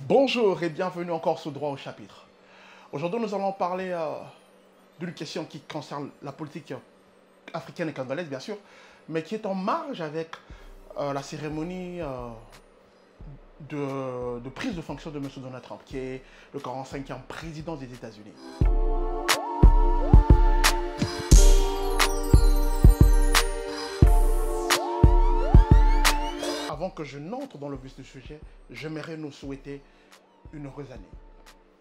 Bonjour et bienvenue encore sur Droit au chapitre. Aujourd'hui, nous allons parler d'une question qui concerne la politique africaine et congolaise, bien sûr, mais qui est en marge avec la cérémonie de prise de fonction de M. Donald Trump, qui est le 45e président des États-Unis. Avant que je n'entre dans le vif du sujet, j'aimerais nous souhaiter une heureuse année.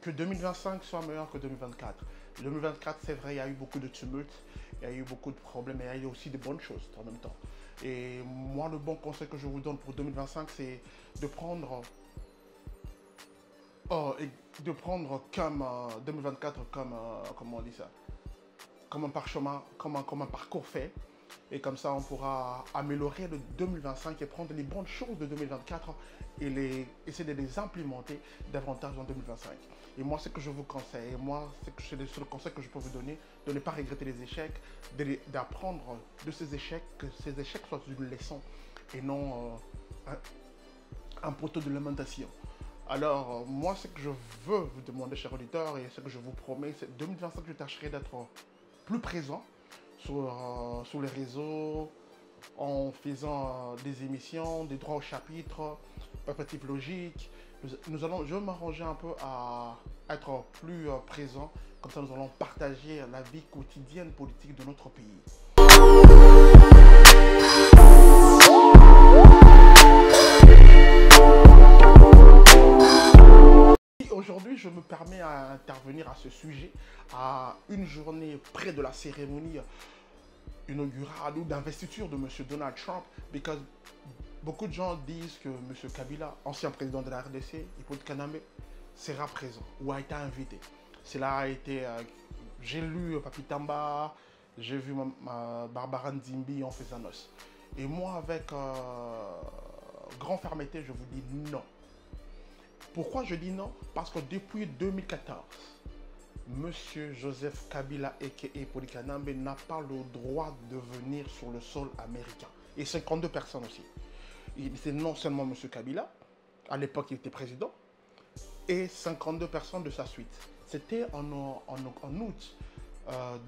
Que 2025 soit meilleur que 2024. 2024, c'est vrai, il y a eu beaucoup de tumultes, il y a eu beaucoup de problèmes, mais il y a eu aussi de bonnes choses en même temps. Et moi, le bon conseil que je vous donne pour 2025, c'est de prendre comme 2024 comme, comment on dit ça, comme un parchemin, comme un parcours fait. Et comme ça, on pourra améliorer le 2025 et prendre les bonnes choses de 2024 et essayer de les implémenter davantage en 2025. Et moi, ce que je vous conseille, c'est le seul conseil que je peux vous donner, de ne pas regretter les échecs, d'apprendre de ces échecs, que ces échecs soient une leçon et non un poteau de lamentation. Alors, moi, ce que je veux vous demander, chers auditeurs, et ce que je vous promets, c'est 2025, je tâcherai d'être plus présent sur les réseaux, en faisant des émissions, des droits au chapitre, perspective logique. Je vais m'arranger un peu à être plus présent, comme ça nous allons partager la vie quotidienne politique de notre pays. Aujourd'hui, je me permets d'intervenir à ce sujet, à une journée près de la cérémonie inaugurale ou d'investiture de M. Donald Trump, parce que beaucoup de gens disent que M. Kabila, ancien président de la RDC, Hippolyte Kanambe, sera présent ou a été invité. Cela a été... j'ai lu Papi Tamba, j'ai vu Barbara Nzimbi en faisant noce. Et moi, avec grande fermeté, je vous dis non. Pourquoi je dis non? Parce que depuis 2014, M. Joseph Kabila aka Hippolyte Kanambe n'a pas le droit de venir sur le sol américain. Et 52 personnes aussi. C'est non seulement M. Kabila, à l'époque il était président, et 52 personnes de sa suite. C'était en août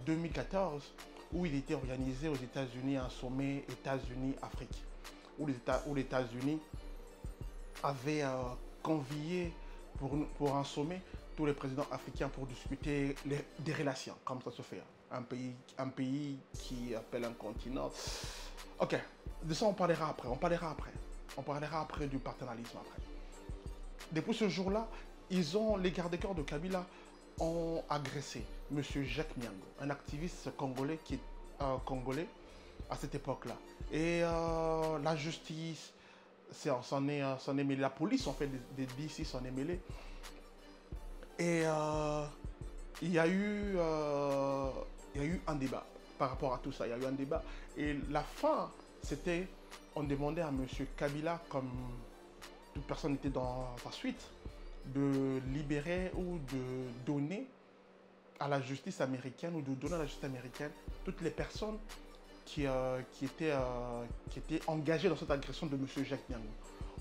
2014 où il était organisé aux États-Unis un sommet États-Unis-Afrique, où les États-Unis avaient convié pour un sommet tous les présidents africains pour discuter des relations, comme ça se fait. Un pays qui appelle un continent. Ok, de ça on parlera après. On parlera après du partenarialisme après. Depuis ce jour-là, les gardes-corps de Kabila ont agressé M. Jacques Miango, un activiste congolais qui est congolais à cette époque-là. Et la justice s'en est mêlée. La police, en fait, des DC s'en est mêlée. Et il y a eu un débat par rapport à tout ça. Il y a eu un débat. Et la fin, c'était, on demandait à M. Kabila, comme toute personne était dans sa suite, de libérer ou de donner à la justice américaine ou de donner à la justice américaine toutes les personnes qui étaient engagées dans cette agression de M. Jacques Miango.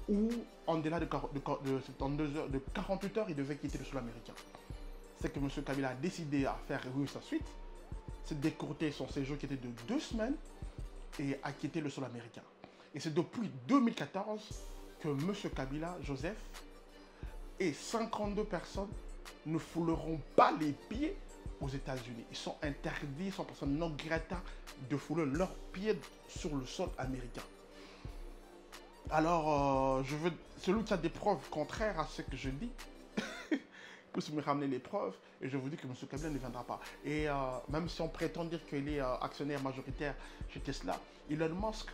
Ou en delà de 48 heures, il devait quitter le sol américain. C'est que M. Kabila a décidé à faire sa suite, c'est d'écourter son séjour qui était de 2 semaines et à quitter le sol américain. Et c'est depuis 2014 que M. Kabila, Joseph, et 52 personnes ne fouleront pas les pieds aux États-Unis. Ils sont interdits, ils sont personnes non grata de fouler leurs pieds sur le sol américain. Alors, celui qui a des preuves contraires à ce que je dis, puisse me ramener les preuves, et je vous dis que M. Kabila ne viendra pas. Et même si on prétend dire qu'il est actionnaire majoritaire chez Tesla, Elon Musk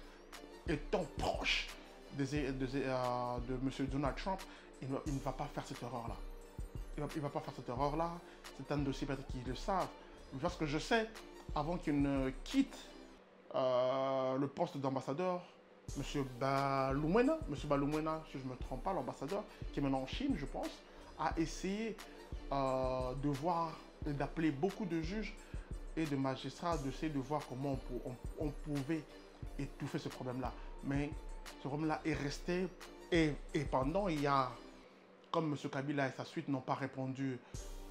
étant proche de M. Donald Trump, il ne va pas faire cette erreur-là. Il ne va pas faire cette erreur-là. C'est un dossier peut-être qu'ils le savent. Parce que je sais, avant qu'il ne quitte le poste d'ambassadeur, M. Balumwena, si je ne me trompe pas, l'ambassadeur, qui est maintenant en Chine, je pense, a essayé d'appeler beaucoup de juges et de magistrats, d'essayer de voir comment on pouvait étouffer ce problème-là. Mais ce problème-là est resté, et pendant, il y a comme M. Kabila et sa suite n'ont pas répondu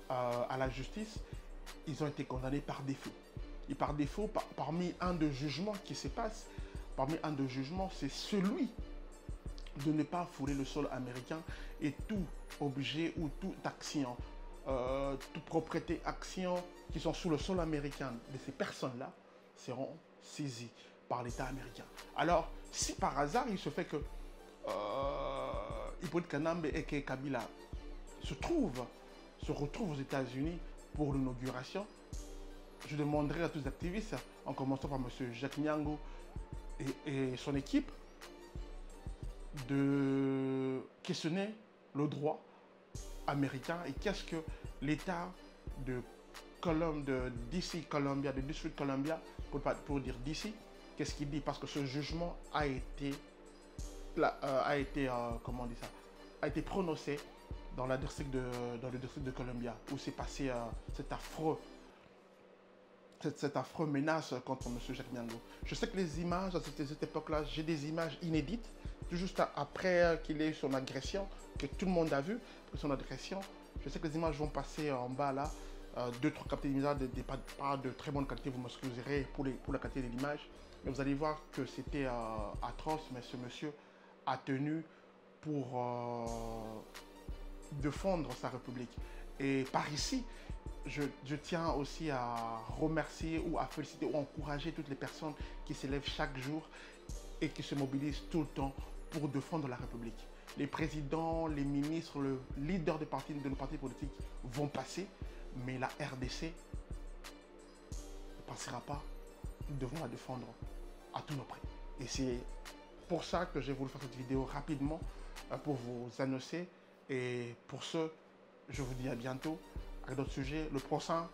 à la justice, ils ont été condamnés par défaut. Et par défaut, parmi un des jugements qui se passe, c'est celui de ne pas fouler le sol américain et tout objet ou toute action, toute propriété, action qui sont sous le sol américain de ces personnes-là seront saisies par l'État américain. Alors, si par hasard il se fait que Hippolyte Kanambe et Kabila se retrouvent aux États-Unis pour l'inauguration, je demanderai à tous les activistes, en commençant par M. Jacques Nyango et son équipe, de questionner le droit américain et qu'est-ce que l'État de DC Columbia, de District Columbia, pour dire DC, qu'est-ce qu'il dit, parce que ce jugement a été prononcé dans le district de Columbia, où s'est passé cette affreuse menace contre M. Jacques Nyango. Je sais que les images à cette époque-là, j'ai des images inédites, tout juste après qu'il ait eu son agression, que tout le monde a vu, son agression. Je sais que les images vont passer en bas là, 2-3 captures d'images, pas de très bonne qualité, vous m'excuserez pour la qualité de l'image, mais vous allez voir que c'était atroce, mais ce monsieur a tenu pour défendre sa République. Et par ici, je tiens aussi à remercier ou à féliciter ou encourager toutes les personnes qui s'élèvent chaque jour et qui se mobilisent tout le temps pour défendre la République. Les présidents, les ministres, le leader de nos partis politiques vont passer, mais la RDC ne passera pas. Nous devons la défendre à tous nos prix. Et c'est pour ça que j'ai voulu faire cette vidéo rapidement pour vous annoncer. Et pour ce, je vous dis à bientôt avec d'autres sujets. Le prochain,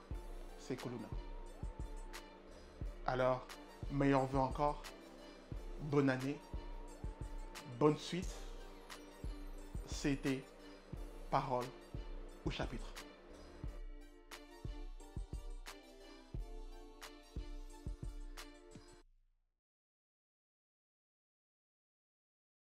c'est Colonna. Alors, meilleurs vœux encore. Bonne année. Bonne suite. C'était Parole au chapitre.